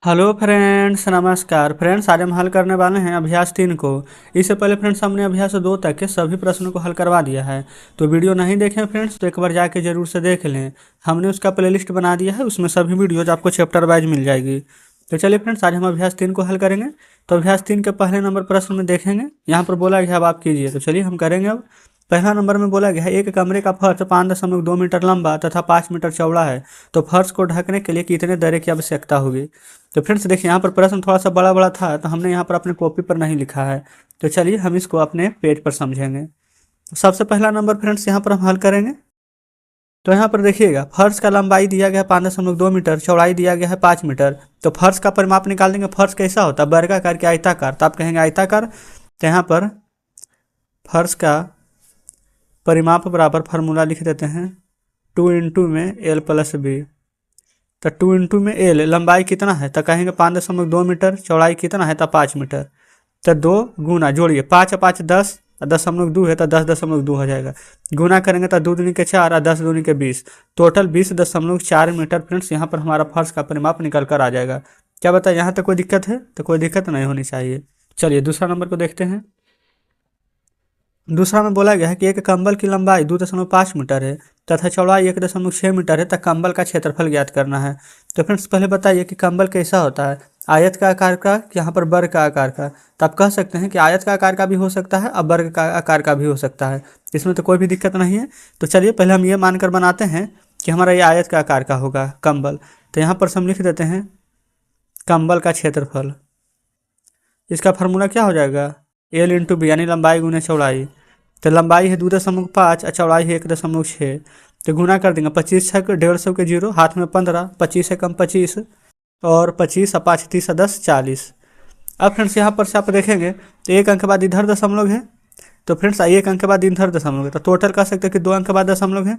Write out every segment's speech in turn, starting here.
Hello friends, नमस्कार friends. आज हम हल करने वाले हैं अभ्यास 3 को। इससे पहले फ्रेंड्स हमने अभ्यास 2 तक के सभी प्रश्नों को हल करवा दिया है। तो वीडियो नहीं देखें फ्रेंड्स तो एक बार जाके जरूर से देख लें। हमने उसका प्लेलिस्ट बना दिया है, उसमें सभी वीडियोज आपको चैप्टर वाइज मिल जाएगी। तो चलिए फ्रेंड्स, आज हम अभ्यास 3 को हल करेंगे। तो अभ्यास 3 के पहले नंबर प्रश्न में देखेंगे, यहाँ पर बोला गया अब आप कीजिए। तो चलिए हम करेंगे। अब पहला नंबर में बोला गया है एक कमरे का फर्श 5.2 मीटर लंबा तथा 5 मीटर चौड़ा है, तो फर्श को ढकने के लिए कितने दर्रे की आवश्यकता होगी। तो फ्रेंड्स देखिए, यहाँ पर प्रश्न थोड़ा सा बड़ा बड़ा था तो हमने यहाँ पर अपने कॉपी पर नहीं लिखा है। तो चलिए हम इसको अपने पेज पर समझेंगे। तो सबसे पहला नंबर फ्रेंड्स यहाँ पर हम हल करेंगे। तो यहाँ पर देखिएगा, फर्श का लंबाई दिया गया है 5.2 मीटर, चौड़ाई दिया गया है 5 मीटर। तो फर्श का परिमाप निकाल देंगे। फर्श कैसा होता है, वर्गाकार के आयताकार, तो आप कहेंगे आयताकार। तो यहाँ पर फर्श का परिमाप बराबर फार्मूला लिख देते हैं 2 में एल प्लस बी। तो 2 में एल लंबाई कितना है, तो कहेंगे 5.2 मीटर, चौड़ाई कितना है तो 5 मीटर। तो 2 गुना जोड़िए, 5 5 10, 10.2 है तो 10.2 हो जाएगा। गुना करेंगे तो 2 दूनी के 4 और 10 दूनी के 20, टोटल 20.4 मीटर फ्रेंड्स यहाँ पर हमारा फर्श का परिमाप निकल कर आ जाएगा। क्या बताए, यहाँ तक कोई दिक्कत है? तो कोई दिक्कत नहीं होनी चाहिए। चलिए दूसरा नंबर को देखते हैं। दूसरा में बोला गया है कि एक कंबल की लंबाई 2.5 मीटर है तथा चौड़ाई 1.6 मीटर है, तथा कंबल का क्षेत्रफल ज्ञात करना है। तो फ्रेंड्स पहले बताइए कि कंबल कैसा होता है, आयत का आकार का कि यहाँ पर वर्ग का आकार का। तो आप कह सकते हैं कि आयत का आकार का भी हो सकता है और वर्ग का आकार का भी हो सकता है, इसमें तो कोई भी दिक्कत नहीं है। तो चलिए पहले हम ये मानकर बनाते हैं कि हमारा ये आयत का आकार का होगा कंबल। तो यहाँ पर हम लिख देते हैं कंबल का क्षेत्रफल। इसका फार्मूला क्या हो जाएगा, एल इंटू बी, यानी लंबाई गुने चौड़ाई। तो लंबाई है 2.5 और चौड़ाई है 1.6। तो गुना कर देंगे, 25 छक 150 के 0, हाथ में 15, 25 से कम 25 और 25 और 5 30 और 10 40। अब फ्रेंड्स यहाँ पर से आप देखेंगे तो एक अंक के बाद इधर दशमलव है। तो फ्रेंड्स एक अंक के बाद इधर दशमलव है, तो टोटल कह सकते हैं कि 2 अंक के बाद दशमलव है।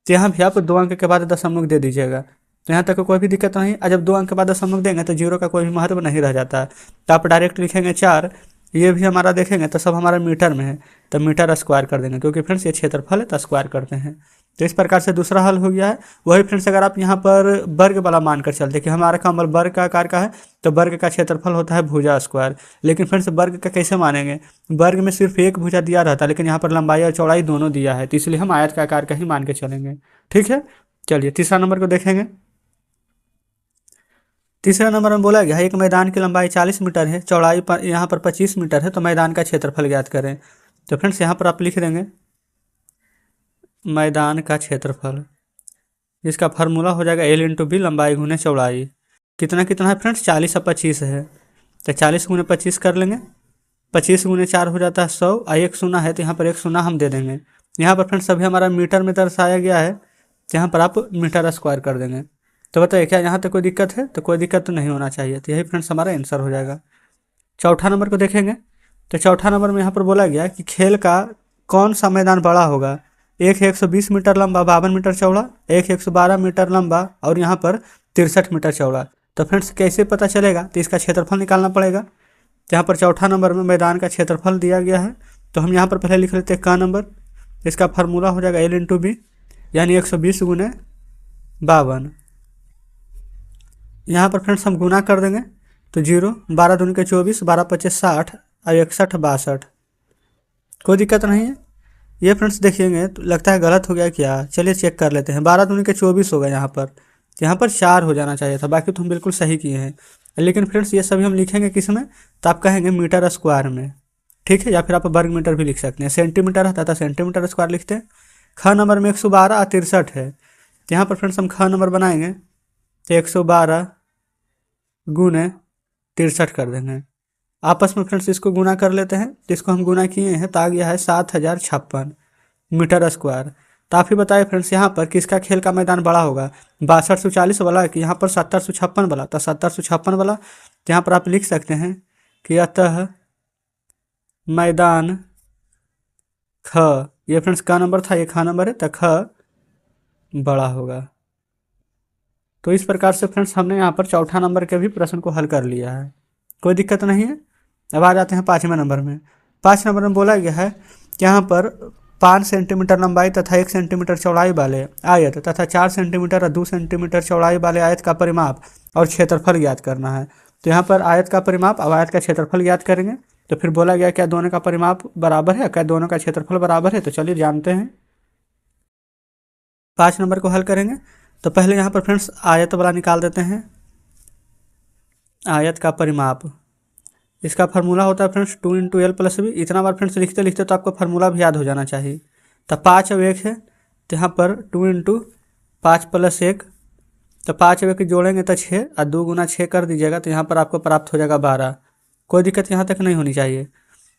तो यहाँ भी आप 2 अंक के बाद दशमलव दे दीजिएगा, तो यहाँ तक कोई भी दिक्कत नहीं। और जब 2 अंक के बाद दशमलव देंगे तो 0 का कोई भी महत्व नहीं रह जाता है। तो आप डायरेक्ट लिखेंगे 4। ये भी हमारा देखेंगे तो सब हमारा मीटर में है, तो मीटर स्क्वायर कर देंगे, क्योंकि फ्रेंड्स ये क्षेत्रफल है तो स्क्वायर करते हैं। तो इस प्रकार से दूसरा हल हो गया है। वही फ्रेंड्स अगर आप यहाँ पर वर्ग वाला मानकर चलते कि हमारा कंबल वर्ग का आकार का है, तो वर्ग का क्षेत्रफल होता है भुजा स्क्वायर। लेकिन फ्रेंड्स वर्ग का कैसे मानेंगे, वर्ग में सिर्फ एक भुजा दिया रहता है, लेकिन यहाँ पर लंबाई और चौड़ाई दोनों दिया है, तो इसलिए हम आयत का आकार का ही मान के चलेंगे। ठीक है, चलिए तीसरा नंबर को देखेंगे। तीसरा नंबर में बोला गया है एक मैदान की लंबाई 40 मीटर है, चौड़ाई पर यहाँ पर 25 मीटर है, तो मैदान का क्षेत्रफल ज्ञात करें। तो फ्रेंड्स यहाँ पर आप लिख देंगे मैदान का क्षेत्रफल। इसका फार्मूला हो जाएगा एल इंटू बी, लंबाई गुने चौड़ाई। कितना कितना है फ्रेंड्स, 40 और 25 है, तो 40 गुने 25 कर लेंगे। 25 गुने 4 हो जाता है 100, और 1 शून्य है तो यहाँ पर 1 शून्य हम दे देंगे। यहाँ पर फ्रेंड्स सभी हमारा मीटर में दर्शाया गया है, तो यहाँ पर आप मीटर स्क्वायर कर देंगे। तो बताइए क्या यहाँ तक कोई दिक्कत है? तो कोई दिक्कत तो नहीं होना चाहिए। तो यही फ्रेंड्स हमारा आंसर हो जाएगा। चौथा नंबर को देखेंगे। तो चौथा नंबर में यहाँ पर बोला गया कि खेल का कौन सा मैदान बड़ा होगा। एक है 120 मीटर लंबा, 52 मीटर चौड़ा, एक 112 मीटर लंबा और यहाँ पर 63 मीटर चौड़ा। तो फ्रेंड्स कैसे पता चलेगा, तो इसका क्षेत्रफल निकालना पड़ेगा। तो यहाँ पर चौथा नंबर में मैदान का क्षेत्रफल दिया गया है, तो हम यहाँ पर पहले लिख लेते हैं का नंबर। इसका फार्मूला हो जाएगा एल इंटू बी, यानी 120 गुने 52। यहाँ पर फ्रेंड्स हम गुना कर देंगे तो 0, 12 दूनी के 24, 12 25 60 और 61 62। कोई दिक्कत नहीं है। ये फ्रेंड्स देखिएंगे तो लगता है गलत हो गया क्या, चलिए चेक कर लेते हैं। 12 दूनी के 24 होगा यहाँ पर 4 हो जाना चाहिए था, बाकी तो हम बिल्कुल सही किए हैं। लेकिन फ्रेंड्स ये सभी हम लिखेंगे किस में, तो आप कहेंगे मीटर स्क्वायर में। ठीक है, या फिर आप वर्ग मीटर भी लिख सकते हैं। सेंटीमीटर रहता था सेंटीमीटर स्क्वायर लिखते हैं। ख नंबर में 112 और 63 है, तो यहाँ पर फ्रेंड्स हम ख नंबर बनाएंगे तो 112 गुने 63 कर देंगे। आपस में फ्रेंड्स इसको गुना कर लेते हैं, जिसको हम गुना किए हैं तो आ गया है 7056 मीटर स्क्वायर। तो आप ही बताइए फ्रेंड्स यहाँ पर किसका खेल का मैदान बड़ा होगा, 6240 वाला कि यहाँ पर 7056 वाला। तो 7056 वाला, तो यहाँ पर आप लिख सकते हैं कि अतः मैदान ख, ये फ्रेंड्स का नंबर था, ये खा नंबर है, तो ख बड़ा होगा। तो इस प्रकार से फ्रेंड्स हमने यहाँ पर चौथा नंबर के भी प्रश्न को हल कर लिया है, कोई दिक्कत नहीं है। अब आ जाते हैं 5वें नंबर में। 5 नंबर में बोला गया है कि यहाँ पर 5 सेंटीमीटर लंबाई तथा 1 सेंटीमीटर चौड़ाई वाले आयत तथा 4 सेंटीमीटर और 2 सेंटीमीटर चौड़ाई वाले आयत का परिमाप और क्षेत्रफल ज्ञात करना है। तो यहाँ पर आयत का परिमाप और आयत का क्षेत्रफल ज्ञात करेंगे। तो फिर बोला गया क्या दोनों का परिमाप बराबर है, क्या दोनों का क्षेत्रफल बराबर है। तो चलिए जानते हैं। 5 नंबर को हल करेंगे। तो पहले यहाँ पर फ्रेंड्स आयत वाला निकाल देते हैं। आयत का परिमाप, इसका फार्मूला होता है फ्रेंड्स 2 × L+B। इतना बार फ्रेंड्स लिखते लिखते तो आपको फार्मूला भी याद हो जाना चाहिए। तो 5 और 1 है, तो यहाँ पर 2 × 5 + 1, तो 5 और 1 जोड़ेंगे तो 6 और 2 × 6 कर दीजिएगा तो यहाँ पर आपको प्राप्त हो जाएगा 12। कोई दिक्कत यहाँ तक नहीं होनी चाहिए।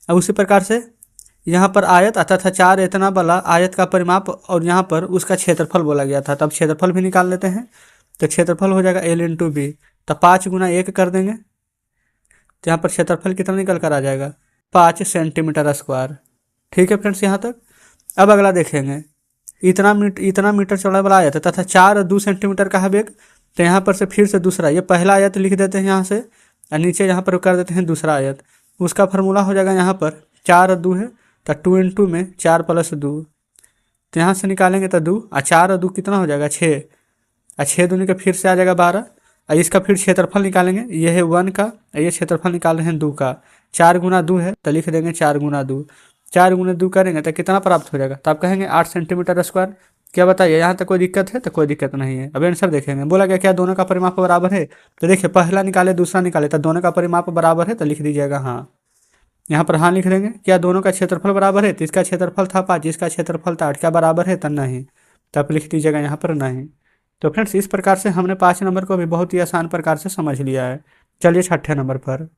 अब उसी प्रकार से यहाँ पर आयत तथा 4 इतना वाला आयत का परिमाप और यहाँ पर उसका क्षेत्रफल बोला गया था, तब क्षेत्रफल भी निकाल लेते हैं। तो क्षेत्रफल हो जाएगा L × B। तो 5 × 1 कर देंगे तो यहाँ पर क्षेत्रफल कितना निकल कर आ जाएगा 5 सेंटीमीटर स्क्वायर। ठीक है फ्रेंड्स यहाँ तक। अब अगला देखेंगे, इतना मीटर चौड़ाई वाला आयत तथा 4 और 2 सेंटीमीटर का है वेग। तो यहाँ पर से फिर से दूसरा, ये पहला आयत लिख देते हैं यहाँ से और नीचे यहाँ पर कर देते हैं दूसरा आयत। उसका फार्मूला हो जाएगा यहाँ पर 4 और 2 है, तो 2 × 2 में 4 + 2, तो यहाँ से निकालेंगे तो 2 और 4 और 2 कितना हो जाएगा 6 और 6 दूनी का फिर से आ जाएगा 12। और इसका फिर क्षेत्रफल निकालेंगे, ये है 1 का, ये क्षेत्रफल निकाल रहे हैं 2 का। 4 × 2 है तो लिख देंगे 4 × 2। 4 × 2 करेंगे तो कितना प्राप्त हो जाएगा, तो आप कहेंगे 8 सेंटीमीटर स्क्वायर। क्या बताइए यहाँ तक कोई दिक्कत है। तो कोई दिक्कत नहीं है। अब आंसर देखेंगे। बोला गया क्या दोनों का परिमाप बराबर है। तो देखिए पहला निकाले दूसरा निकाले तो दोनों का परिमाप बराबर है, तो लिख दीजिएगा हाँ। यहाँ पर हाँ लिख देंगे। क्या दोनों का क्षेत्रफल बराबर है। तो इसका क्षेत्रफल था 5, इसका क्षेत्रफल था 8, क्या बराबर है। तो नहीं, तो आप लिख दीजिएगा यहाँ पर नहीं। तो फ्रेंड्स इस प्रकार से हमने 5 नंबर को भी बहुत ही आसान प्रकार से समझ लिया है। चलिए 6ठे नंबर पर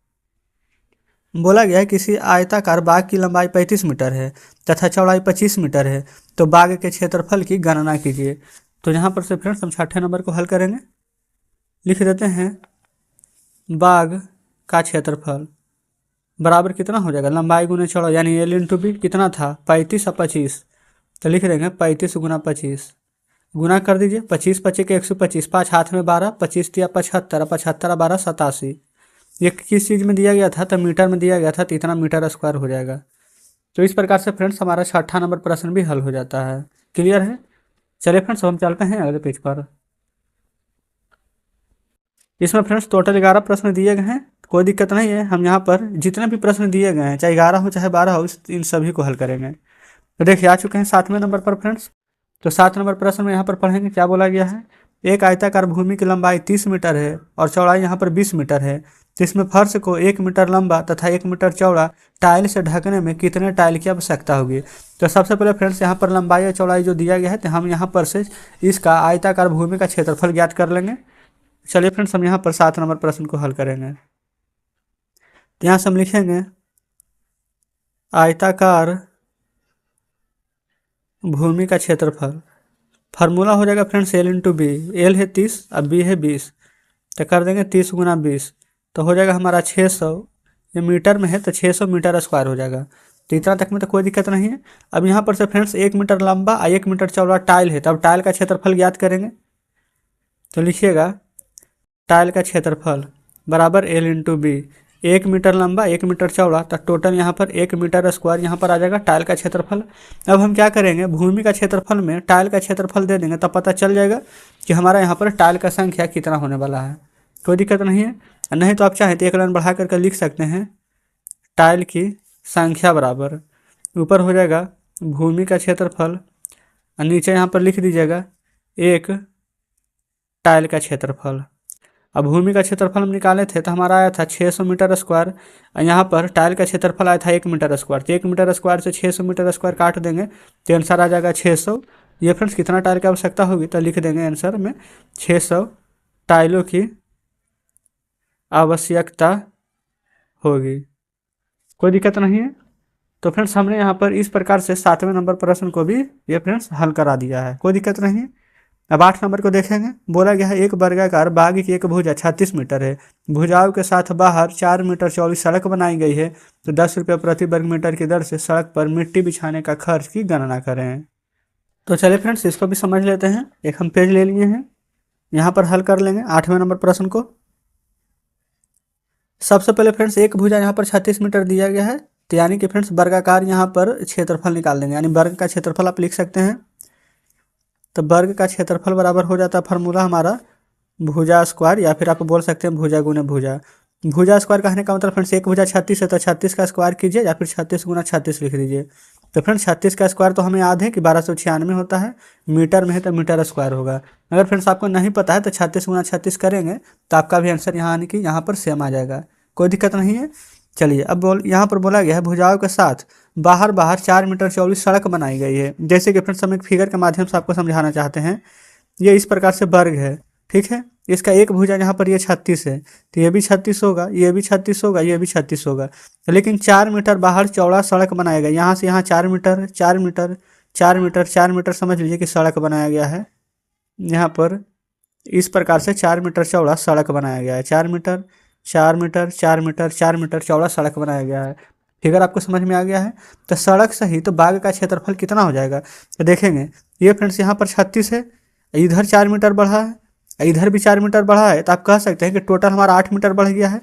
बोला गया है किसी आयताकार बाग की लंबाई 35 मीटर है तथा चौड़ाई 25 मीटर है, तो बाग के क्षेत्रफल की गणना कीजिए। तो यहाँ पर से फ्रेंड्स हम 6ठे नंबर को हल करेंगे। लिख देते हैं बाग का क्षेत्रफल बराबर कितना हो जाएगा लंबाई गुने चौड़ाई, यानी L × B कितना था 35 और 25, तो लिख देंगे 35 × 25 गुना कर दीजिए। 25 25 के 125, 5 हाथ में 12, 25 दिया 75, 75 12 87। ये किस चीज़ में दिया गया था, तो मीटर में दिया गया था, तो इतना मीटर स्क्वायर हो जाएगा। तो इस प्रकार से फ्रेंड्स हमारा 6ठा नंबर प्रश्न भी हल हो जाता है। क्लियर है। चलिए फ्रेंड्स हम चलते हैं अगले पेज पर। इसमें फ्रेंड्स टोटल 11 प्रश्न दिए गए हैं। कोई दिक्कत नहीं है, हम यहाँ पर जितने भी प्रश्न दिए गए हैं चाहे 11 हो चाहे 12 हो, इन सभी को हल करेंगे। तो देखिए आ चुके हैं 7वें नंबर पर फ्रेंड्स। तो 7 नंबर प्रश्न में यहाँ पर पढ़ेंगे क्या बोला गया है। एक आयताकार भूमि की लंबाई 30 मीटर है और चौड़ाई यहाँ पर 20 मीटर है, तो इसमें फर्श को 1 मीटर लंबा तथा 1 मीटर चौड़ा टाइल से ढकने में कितने टाइल की आवश्यकता होगी। तो सबसे पहले फ्रेंड्स यहाँ पर लंबाई और चौड़ाई जो दिया गया है, तो हम यहाँ पर से इसका आयताकार भूमि का क्षेत्रफल ज्ञात कर लेंगे। चलिए फ्रेंड्स हम यहाँ पर 7 नंबर प्रश्न को हल करेंगे। तो यहाँ से हम लिखेंगे आयताकार भूमि का क्षेत्रफल, फार्मूला हो जाएगा फ्रेंड्स L × B। L है 30 और B है 20, तो कर देंगे 30 × 20, तो हो जाएगा हमारा 600। ये मीटर में है तो 600 मीटर स्क्वायर हो जाएगा। तो इतना तक में तो कोई दिक्कत नहीं है। अब यहाँ पर से फ्रेंड्स 1 मीटर लंबा और 1 मीटर चौड़ा टाइल है, तब टाइल का क्षेत्रफल ज्ञात करेंगे। तो लिखिएगा टाइल का क्षेत्रफल बराबर L × B। 1 मीटर लंबा 1 मीटर चौड़ा, तो टोटल यहाँ पर 1 मीटर स्क्वायर यहाँ पर आ जाएगा टाइल का क्षेत्रफल। अब हम क्या करेंगे, भूमि का क्षेत्रफल में टाइल का क्षेत्रफल दे देंगे, तब पता चल जाएगा कि हमारा यहाँ पर टाइल का संख्या कितना होने वाला है। कोई दिक्कत नहीं है। नहीं तो आप चाहें तो 1 लाइन बढ़ा करके लिख सकते हैं टाइल की संख्या बराबर, ऊपर हो जाएगा भूमि का क्षेत्रफल और नीचे यहाँ पर लिख दीजिएगा 1 टाइल का क्षेत्रफल। अब भूमि का क्षेत्रफल हम निकाले थे तो हमारा आया था 600 मीटर स्क्वायर और यहाँ पर टाइल का क्षेत्रफल आया था 1 मीटर स्क्वायर। तो 1 मीटर स्क्वायर से 600 मीटर स्क्वायर काट देंगे तो आंसर आ जाएगा 600। ये फ्रेंड्स कितना टाइल की आवश्यकता होगी, तो लिख देंगे आंसर में 600 टाइलों की आवश्यकता होगी। कोई दिक्कत नहीं है। तो फ्रेंड्स हमने यहाँ पर इस प्रकार से 7वें नंबर प्रश्न को भी ये फ्रेंड्स हल करा दिया है। कोई दिक्कत नहीं है। अब 8 नंबर को देखेंगे। बोला गया है एक वर्गाकार बाग की एक भुजा 36 मीटर है, भुजाओं के साथ बाहर 4 मीटर चौड़ी सड़क बनाई गई है, तो 10 रुपये प्रति वर्ग मीटर की दर से सड़क पर मिट्टी बिछाने का खर्च की गणना करें। तो चलिए फ्रेंड्स इसको भी समझ लेते हैं। एक हम पेज ले लिए हैं, यहाँ पर हल कर लेंगे 8वें नंबर प्रश्न को। सबसे पहले फ्रेंड्स एक भुजा यहाँ पर 36 मीटर दिया गया है, तो यानी कि फ्रेंड्स वर्गाकार यहाँ पर क्षेत्रफल निकाल देंगे, यानी वर्ग का क्षेत्रफल आप लिख सकते हैं। तो वर्ग का क्षेत्रफल बराबर हो जाता है फार्मूला हमारा भुजा स्क्वायर, या फिर आप बोल सकते हैं भुजा गुने भुजा। भुजा स्क्वायर कहने का मतलब फ्रेंड्स एक भुजा 36 है तो 36 का स्क्वायर कीजिए, या फिर 36 गुना 36 लिख दीजिए। तो फ्रेंड्स 36 का स्क्वायर तो हमें याद है कि 1296 होता है, मीटर में है तो मीटर स्क्वायर होगा। अगर फ्रेंड्स आपको नहीं पता है तो 36 गुना 36 करेंगे तो आपका भी आंसर यहाँ आने की यहाँ पर सेम आ जाएगा, कोई दिक्कत नहीं है। चलिए अब यहाँ पर बोला गया है भुजाओं के साथ बाहर 4 मीटर चौड़ी सड़क बनाई गई है। जैसे कि फ्रेंड्स हम एक फिगर के माध्यम से आपको समझाना चाहते हैं। ये इस प्रकार से वर्ग है, ठीक है। इसका एक भुजा यहाँ पर ये 36 है, तो ये भी 36 होगा, ये भी 36 होगा, ये भी 36 होगा। लेकिन 4 मीटर बाहर चौड़ा सड़क बनाया गया, यहाँ से यहाँ 4 मीटर 4 मीटर 4 मीटर 4 मीटर समझ लीजिए कि सड़क बनाया गया है। यहाँ पर इस प्रकार से 4 मीटर चौड़ा सड़क बनाया गया है, 4 मीटर 4 मीटर 4 मीटर 4 मीटर चौड़ा सड़क बनाया गया है। फिगर आपको समझ में आ गया है। तो सड़क सही तो बाग का क्षेत्रफल कितना हो जाएगा, तो देखेंगे ये फ्रेंड्स यहाँ पर 36 है, इधर 4 मीटर बढ़ा है, इधर भी 4 मीटर बढ़ा है, तो आप कह सकते हैं कि टोटल हमारा 8 मीटर बढ़ गया है।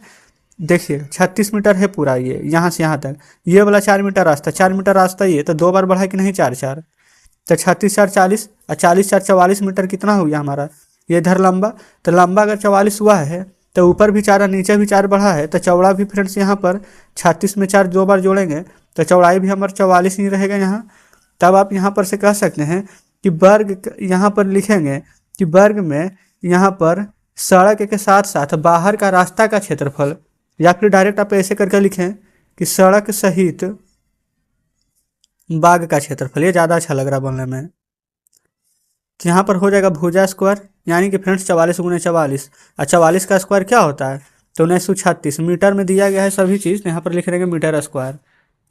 देखिए 36 मीटर है पूरा, ये यहाँ से यहाँ तक, ये वाला 4 मीटर रास्ता, 4 मीटर रास्ता ये तो 2 बार बढ़ा कि नहीं, 4 4, तो 36 4 40 और 40 4 44 मीटर कितना हो गया हमारा, ये इधर लंबा। तो लंबा अगर 44 हुआ है तो ऊपर भी 4 और नीचे भी 4 बढ़ा है, तो चौड़ा भी फ्रेंड्स यहाँ पर 36 में 4 2 बार जोड़ेंगे तो चौड़ाई भी हमारा 44 ही रहेगा यहाँ। तब आप यहाँ पर से कह सकते हैं कि वर्ग यहाँ पर लिखेंगे कि वर्ग में यहाँ पर सड़क के साथ साथ बाहर का रास्ता का क्षेत्रफल, या फिर डायरेक्ट आप ऐसे करके लिखें कि सड़क सहित बाग का क्षेत्रफल, ये ज़्यादा अच्छा लग रहा बोलने में। तो यहाँ पर हो जाएगा भुजा स्क्वायर, यानी कि फ्रेंड्स 44 गुने 44, और 44 का स्क्वायर क्या होता है तो 1936 मीटर में दिया गया है सभी चीज़, तो यहाँ पर लिख देंगे मीटर स्क्वायर।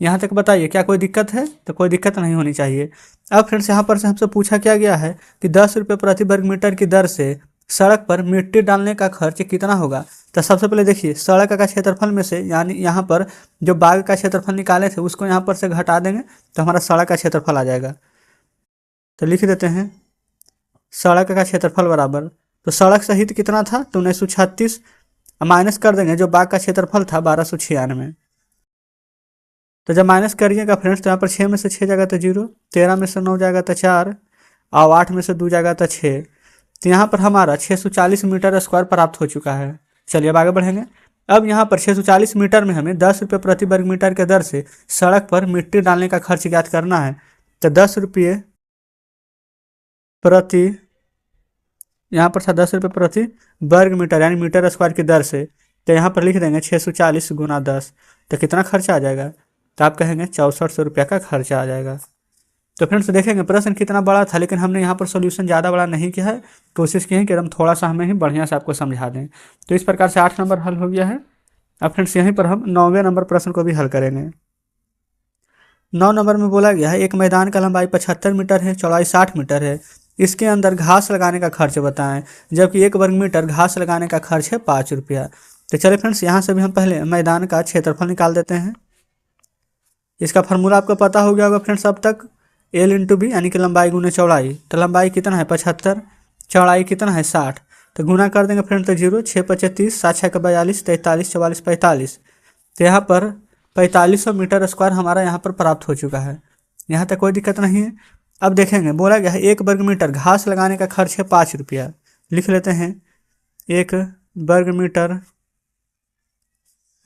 यहाँ तक बताइए क्या कोई दिक्कत है, तो कोई दिक्कत नहीं होनी चाहिए। अब फ्रेंड्स यहाँ पर से हमसे पूछा क्या गया है कि 10 रुपये प्रति वर्ग मीटर की दर से सड़क पर मिट्टी डालने का खर्च कितना होगा। तो सबसे पहले देखिए सड़क का क्षेत्रफल में से, यानी यहाँ पर जो बाग का क्षेत्रफल निकाले थे उसको यहाँ पर से घटा देंगे तो हमारा सड़क का क्षेत्रफल आ जाएगा। तो लिख देते हैं सड़क का क्षेत्रफल बराबर, तो सड़क सहित कितना था तो 1936, माइनस कर देंगे जो बाग का क्षेत्रफल था 1296। तो जब माइनस करिएगा फ्रेंड्स तो यहाँ पर 6 में से 6 जाएगा तो 0, 13 में से 9 जाएगा तो 4, और 8 में से 2 जाएगा तो 6। तो यहाँ पर हमारा 640 मीटर स्क्वायर प्राप्त हो चुका है। चलिए अब आगे बढ़ेंगे। अब यहाँ पर 640 मीटर में हमें 10 रुपये प्रति वर्ग मीटर के दर से सड़क पर मिट्टी डालने का खर्च ज्ञात करना है। तो 10 रुपये प्रति, यहाँ पर था 10 रुपये प्रति वर्ग मीटर यानी मीटर स्क्वायर की दर से, तो यहाँ पर लिख देंगे 640 गुना 10, तो कितना खर्चा आ जाएगा, तो आप कहेंगे 6400 रुपये का खर्चा आ जाएगा। तो फ्रेंड्स देखेंगे प्रश्न कितना बड़ा था, लेकिन हमने यहाँ पर सॉल्यूशन ज़्यादा बड़ा नहीं किया है, कोशिश की है कि हम थोड़ा सा हमें ही बढ़िया से आपको समझा दें। तो इस प्रकार से 8 नंबर हल हो गया है। अब फ्रेंड्स यहीं पर हम 9वें नंबर प्रश्न को भी हल करेंगे। 9 नंबर में बोला गया है एक मैदान का लंबाई 75 मीटर है, चौड़ाई 60 मीटर है, इसके अंदर घास लगाने का खर्च बताएं, जबकि 1 वर्ग मीटर घास लगाने का खर्च है 5 रुपया। तो चलिए फ्रेंड्स यहाँ से भी हम पहले मैदान का क्षेत्रफल निकाल देते हैं। इसका फार्मूला आपको पता हो गया होगा फ्रेंड्स अब तक, L इंटू बी यानी कि लंबाई गुने चौड़ाई। तो लंबाई कितना है 75, चौड़ाई कितना है 60, तो गुना कर देंगे फ्रेंड्स तो 0, 6 5 30, 7 6 42, 43 44 45। तो यहाँ पर 4500 मीटर स्क्वायर हमारा यहाँ पर प्राप्त हो चुका है, यहाँ तक कोई दिक्कत नहीं है। अब देखेंगे बोला गया है 1 वर्ग मीटर घास लगाने का खर्च है 5 रुपया, लिख लेते हैं 1 वर्ग मीटर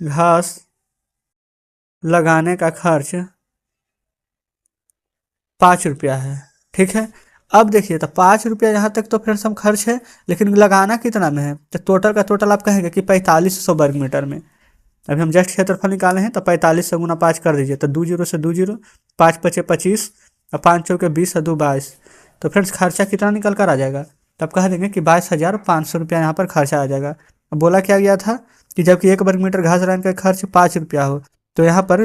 घास लगाने का खर्च 5 रुपया है, ठीक है। अब देखिए तो 5 रुपया यहाँ तक तो फ्रेंड्स हम खर्च है, लेकिन लगाना कितना में है, तो टोटल का टोटल आप कहेंगे कि 4500 वर्ग मीटर में। अभी हम जस्ट क्षेत्रफल निकाले हैं तो 45 से गुना 5 कर दीजिए, तो 2 0 से 2 0, 5 5 25 और 5 चौके 20 और 2 22। तो फ्रेंड्स खर्चा कितना निकल कर आ जाएगा, तो आप कह देंगे कि 22,500 रुपया यहाँ पर खर्चा आ जाएगा। अब बोला क्या गया था कि जबकि 1 वर्ग मीटर घास लगाने का खर्च 5 रुपया हो, तो यहाँ पर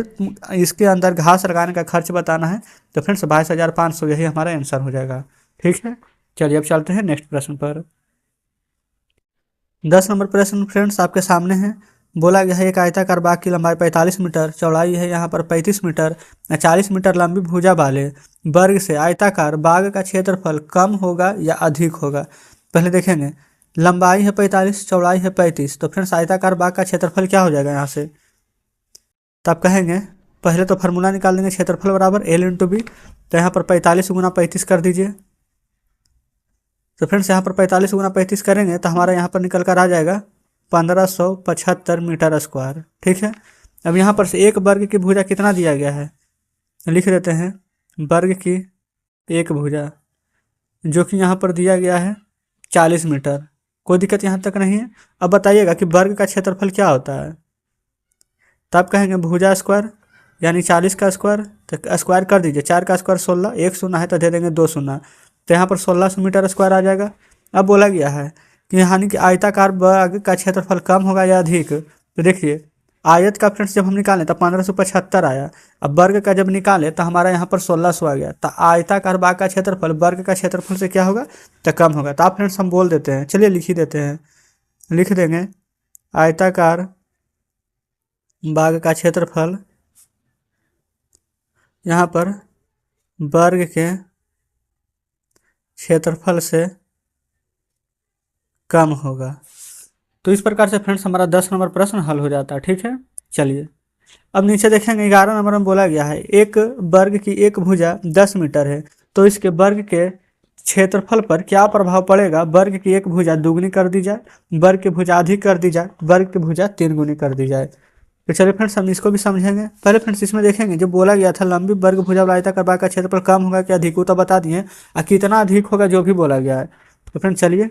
इसके अंदर घास लगाने का खर्च बताना है, तो फ्रेंड्स 22,500 यही हमारा आंसर हो जाएगा, ठीक है। चलिए अब चलते हैं नेक्स्ट प्रश्न पर। 10 नंबर प्रश्न फ्रेंड्स आपके सामने है। बोला गया है एक आयताकार बाग की लंबाई 45 मीटर, चौड़ाई है यहाँ पर 35 मीटर, 40 मीटर लंबी भुजा वाले वर्ग से आयताकार बाग का क्षेत्रफल कम होगा या अधिक होगा। पहले देखेंगे लंबाई है 45, चौड़ाई है 35, तो फ्रेंड्स आयताकार बाग का क्षेत्रफल क्या हो जाएगा यहाँ से, तो आप कहेंगे पहले तो फार्मूला निकाल देंगे, क्षेत्रफल बराबर एल इंटू बी। तो यहाँ पर 45 गुना 35 कर दीजिए। तो फ्रेंड्स यहाँ पर 45 गुना 35 करेंगे तो हमारा यहाँ पर निकल कर आ जाएगा 1575 मीटर स्क्वायर। ठीक है, अब यहाँ पर से एक वर्ग की भुजा कितना दिया गया है, लिख देते हैं वर्ग की एक भुजा, जो कि यहाँ पर दिया गया है 40 मीटर। कोई दिक्कत यहाँ तक नहीं है। अब बताइएगा कि वर्ग का क्षेत्रफल क्या होता है। तो आप कहेंगे भुजा स्क्वायर यानी 40 का स्क्वायर, तो स्क्वायर कर दीजिए। 4 का स्क्वायर 16, एक शून्य है तो दे देंगे 2 शून्य, तो यहाँ पर 1600 मीटर स्क्वायर आ जाएगा। अब बोला गया है कि यानी कि आयताकार वर्ग का क्षेत्रफल कम होगा या अधिक। तो देखिए आयत का फ्रेंड्स जब हम निकालें तो 1575 आया, अब वर्ग का जब निकाले तो हमारा यहाँ पर 1600 आ गया। तो आयताकार भाग का क्षेत्रफल वर्ग का क्षेत्रफल से क्या होगा, तो कम होगा। तो आप फ्रेंड्स हम बोल देते हैं, चलिए लिख ही देते हैं, लिख देंगे आयताकार भाग का क्षेत्रफल यहाँ पर वर्ग के क्षेत्रफल से कम होगा। तो इस प्रकार से फ्रेंड्स हमारा 10 नंबर प्रश्न हल हो जाता है। ठीक है, चलिए अब नीचे देखेंगे 11 नंबर में बोला गया है एक वर्ग की एक भुजा 10 मीटर है, तो इसके वर्ग के क्षेत्रफल पर क्या प्रभाव पड़ेगा। वर्ग की एक भुजा दुगनी कर दी जाए, वर्ग की भुजा अधिक कर दी जाए, वर्ग की भुजा 3 गुनी कर दी जाए। तो चलिए फ्रेंड्स हम इसको भी समझेंगे। पहले फ्रेंड्स इसमें देखेंगे जो बोला गया था लंबी वर्ग भुजा वाला आयताकार भाग का क्षेत्रफल कम होगा कि अधिक, तो बता दिए, और कितना अधिक होगा जो भी बोला गया है। तो फ्रेंड्स चलिए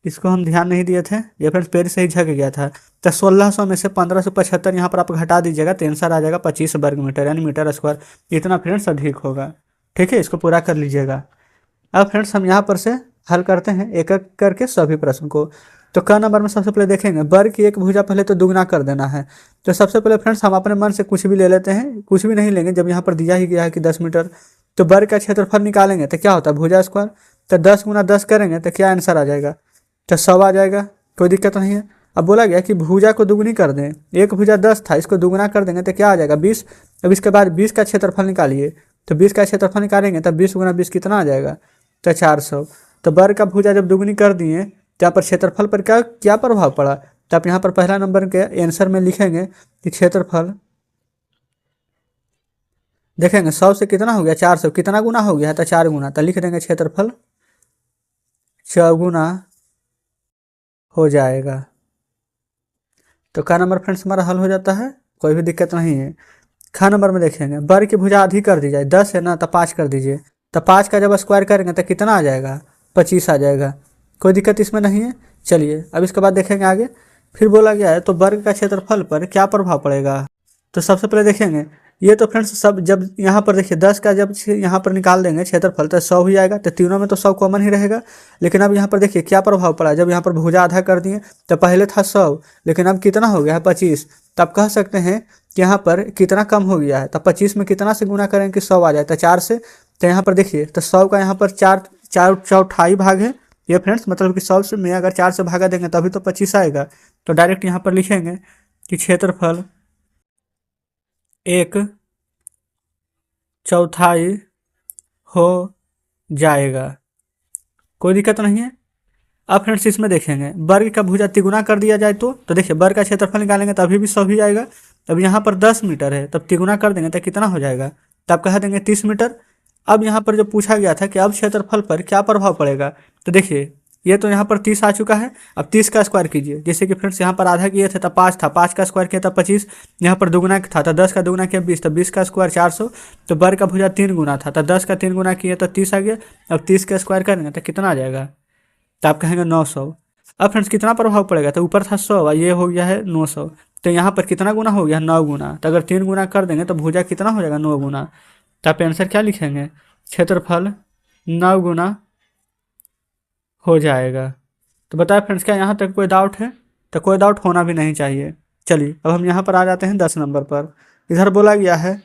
इसको हम ध्यान नहीं दिए थे, ये फ्रेंड्स पेड़ से ही झक गया था। तो 1600 में से 1575 यहाँ पर आप घटा दीजिएगा तो आंसर आ जाएगा 25 वर्ग मीटर यानी मीटर स्क्वायर, इतना फ्रेंड्स अधिक होगा। ठीक है, इसको पूरा कर लीजिएगा। अब फ्रेंड्स हम यहाँ पर से हल करते हैं एक एक करके सभी प्रश्न को। तो क नंबर में सबसे पहले देखेंगे वर्ग की एक भुजा पहले तो दुगना कर देना है। तो सबसे पहले फ्रेंड्स हम अपने मन से कुछ भी ले लेते हैं, कुछ भी नहीं लेंगे, जब यहाँ पर दिया ही गया है कि 10 मीटर। तो वर्ग का क्षेत्रफल निकालेंगे तो क्या होता है भुजा स्क्वायर, तो 10 गुना 10 करेंगे तो क्या आंसर आ जाएगा, तो 100 आ जाएगा। कोई दिक्कत नहीं है। अब बोला गया कि भुजा को दुगनी कर दें, एक भुजा 10 था, इसको दुगना कर देंगे तो क्या आ जाएगा 20। अब इसके बाद 20 का क्षेत्रफल निकालिए, तो 20 का क्षेत्रफल निकालेंगे तब 20 गुना 20 कितना आ जाएगा, तो 400। तो वर्ग का भुजा जब दुगनी कर दिए तो यहाँ पर क्षेत्रफल पर क्या क्या प्रभाव पड़ा। तो आप यहाँ पर पहला नंबर के आंसर में लिखेंगे कि क्षेत्रफल, देखेंगे 100 से कितना हो गया 400, कितना गुना हो गया है, तो 4 गुना, तो लिख देंगे क्षेत्रफल 4 गुना हो जाएगा। तो का नंबर फ्रेंड्स हमारा हल हो जाता है, कोई भी दिक्कत नहीं है। ख नंबर में देखेंगे वर्ग की भुजा अधिक कर दी जाए, 10 है ना तो 5 कर दीजिए, तो 5 का जब स्क्वायर करेंगे तो कितना आ जाएगा 25 आ जाएगा। कोई दिक्कत इसमें नहीं है। चलिए अब इसके बाद देखेंगे आगे। फिर बोला गया है तो वर्ग का क्षेत्रफल पर क्या प्रभाव पड़ेगा। तो सबसे पहले देखेंगे ये तो फ्रेंड्स सब जब यहाँ पर देखिए 10 का जब यहाँ पर निकाल देंगे क्षेत्रफल तो 100 ही आएगा, तो तीनों में तो 100 कॉमन ही रहेगा। लेकिन अब यहाँ पर देखिए क्या प्रभाव पड़ा, जब यहाँ पर भुजा आधा कर दिए तो पहले था 100 लेकिन अब कितना हो गया है 25। तो आप कह सकते हैं कि यहाँ पर कितना कम हो गया है, तो 25 में कितना से गुना करेंगे कि 100 आ जाए, तो 4 से। तो यहाँ पर देखिए तो 100 का यहाँ पर 4 भाग है ये फ्रेंड्स, मतलब कि 100 से में अगर 4 से भागा देंगे तभी तो 25 आएगा। तो डायरेक्ट यहाँ पर लिखेंगे कि क्षेत्रफल 1/4 हो जाएगा। कोई दिक्कत नहीं है। अब फ्रेंड्स इसमें देखेंगे वर्ग का भुजा तिगुना कर दिया जाए तो देखिए वर्ग का क्षेत्रफल निकालेंगे तभी भी 100 ही आएगा। अब यहाँ पर 10 मीटर है, तब तिगुना कर देंगे तो कितना हो जाएगा, तब कह देंगे 30 मीटर। अब यहाँ पर जो पूछा गया था कि अब क्षेत्रफल पर क्या प्रभाव पड़ेगा, तो देखिए ये तो यहाँ पर 30 आ चुका है। अब 30 का स्क्वायर कीजिए, जैसे कि फ्रेंड्स यहाँ पर आधा किए थे तब 5 था, 5 का स्क्वायर किया था 25, यहाँ पर दुगुना था तो 10 का दुगुना किया 20, तो 20 का स्क्वायर 400। तो वर्ग का भुजा 3 गुना था तो 10 का 3 गुना किया तो 30 आ गया। अब 30 का स्क्वायर करेंगे तो कितना आ जाएगा, तो आप कहेंगे 900। अब फ्रेंड्स कितना प्रभाव पड़ेगा, तो ऊपर था 100 और ये हो गया है 900, तो यहाँ पर कितना गुना हो गया 9 गुना। तो अगर 3 गुना कर देंगे तो भुजा कितना हो जाएगा 9 गुना। तो आप आंसर क्या लिखेंगे, क्षेत्रफल 9 गुना हो जाएगा। तो बताए फ्रेंड्स क्या यहाँ तक कोई डाउट है, तो कोई डाउट होना भी नहीं चाहिए। चलिए अब हम यहाँ पर आ जाते हैं 10 नंबर पर। इधर बोला गया है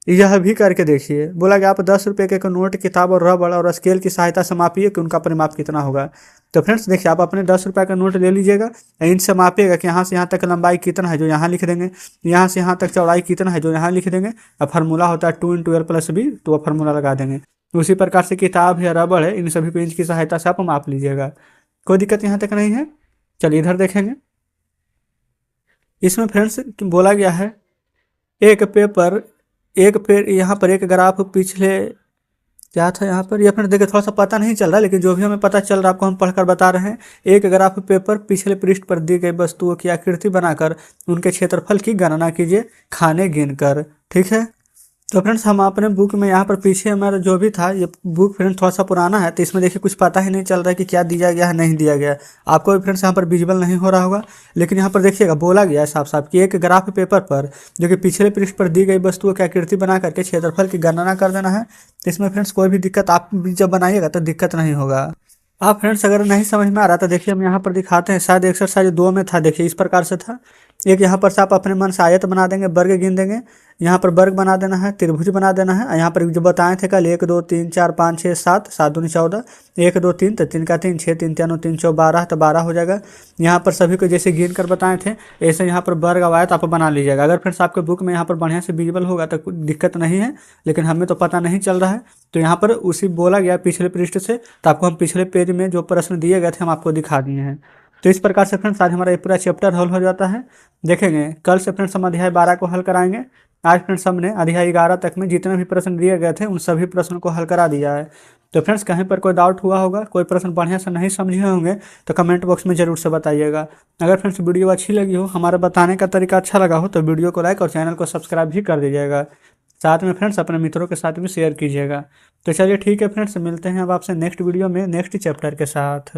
यह भी करके देखिए, बोला गया आप 10 रुपये के नोट, किताब और रबड़ और स्केल की सहायता से मापिए कि उनका परिमाप कितना होगा। तो फ्रेंड्स देखिए आप अपने 10 रुपये का नोट ले लीजिएगा, इनसे मापिएगा कि यहाँ से यहाँ तक लंबाई कितना है जो यहाँ लिख देंगे, यहाँ से यहाँ तक चौड़ाई कितना है जो यहाँ लिख देंगे। अब फार्मूला होता है 2 × L + B, तो वह फार्मूला लगा देंगे। उसी प्रकार से किताब है, रबड़ है, इन सभी पेज की सहायता से आप माप लीजिएगा, कोई दिक्कत यहाँ तक नहीं है। चलिए इधर देखेंगे, इसमें फ्रेंड्स बोला गया है एक पेपर एक पेड़ यहाँ पर एक ग्राफ पिछले क्या था यहाँ पर, ये अपने देखिए थोड़ा सा पता नहीं चल रहा, लेकिन जो भी हमें पता चल रहा है आपको हम पढ़कर बता रहे हैं। एक ग्राफ पेपर पिछले पृष्ठ पर दी गई वस्तुओं की आकृति बनाकर उनके क्षेत्रफल की गणना कीजिए खाने गिनकर। ठीक है, तो फ्रेंड्स हम अपने बुक में यहाँ पर पीछे हमारा जो भी था, ये बुक फ्रेंड्स थोड़ा सा पुराना है, तो इसमें देखिए कुछ पता ही नहीं चल रहा है कि क्या दिया गया है नहीं दिया गया है। आपको भी फ्रेंड्स यहाँ पर विजुअल नहीं हो रहा होगा, लेकिन यहाँ पर देखिएगा बोला गया है साफ साफ कि एक ग्राफ पेपर पर जो कि पिछले पृष्ठ पर दी गई वस्तुओं की आकृति बना करके क्षेत्रफल की गणना कर देना है। तो इसमें फ्रेंड्स कोई भी दिक्कत आप भी जब बनाइएगा तो दिक्कत नहीं होगा। आप फ्रेंड्स अगर नहीं समझ में आ रहा तो देखिए हम यहाँ पर दिखाते हैं, शायद एक्सरसाइज 2 में था, देखिए इस प्रकार से था। एक यहाँ पर से आप अपने मन से आयत बना देंगे, वर्ग गिन देंगे, यहाँ पर वर्ग बना देना है, त्रिभुज बना देना है। यहाँ पर जो बताए थे कल 1 2 3 4 5 6 7, 7 दूनी 14, 1 2 3 तो 3 का 3, 6 3 3 3 4 12, तो 12 हो जाएगा। यहाँ पर सभी को जैसे गिन कर बताए थे ऐसे यहाँ पर वर्ग आयत आप बना लीजिएगा। अगर फ्रेंड्स आपके बुक में यहाँ पर बढ़िया से विजिबल होगा तो कुछ दिक्कत नहीं है, लेकिन हमें तो पता नहीं चल रहा है, तो यहाँ पर उसी बोला गया पिछले पृष्ठ से, तो आपको हम पिछले पेज में जो प्रश्न दिए गए थे हम आपको दिखा दिए हैं। तो इस प्रकार से फ्रेंड्स आज हमारा ये पूरा चैप्टर हल हो जाता है। देखेंगे कल से फ्रेंड्स हम अध्याय 12 को हल कराएंगे। आज फ्रेंड्स हमने अध्याय 11 तक में जितने भी प्रश्न दिए गए थे उन सभी प्रश्नों को हल करा दिया है। तो फ्रेंड्स कहीं पर कोई डाउट हुआ होगा, कोई प्रश्न बढ़िया से नहीं समझे होंगे तो कमेंट बॉक्स में ज़रूर से बताइएगा। अगर फ्रेंड्स वीडियो अच्छी लगी हो, हमारा बताने का तरीका अच्छा लगा हो, तो वीडियो को लाइक और चैनल को सब्सक्राइब भी कर दीजिएगा। साथ में फ्रेंड्स अपने मित्रों के साथ भी शेयर कीजिएगा। तो चलिए ठीक है फ्रेंड्स, मिलते हैं अब आपसे नेक्स्ट वीडियो में नेक्स्ट चैप्टर के साथ।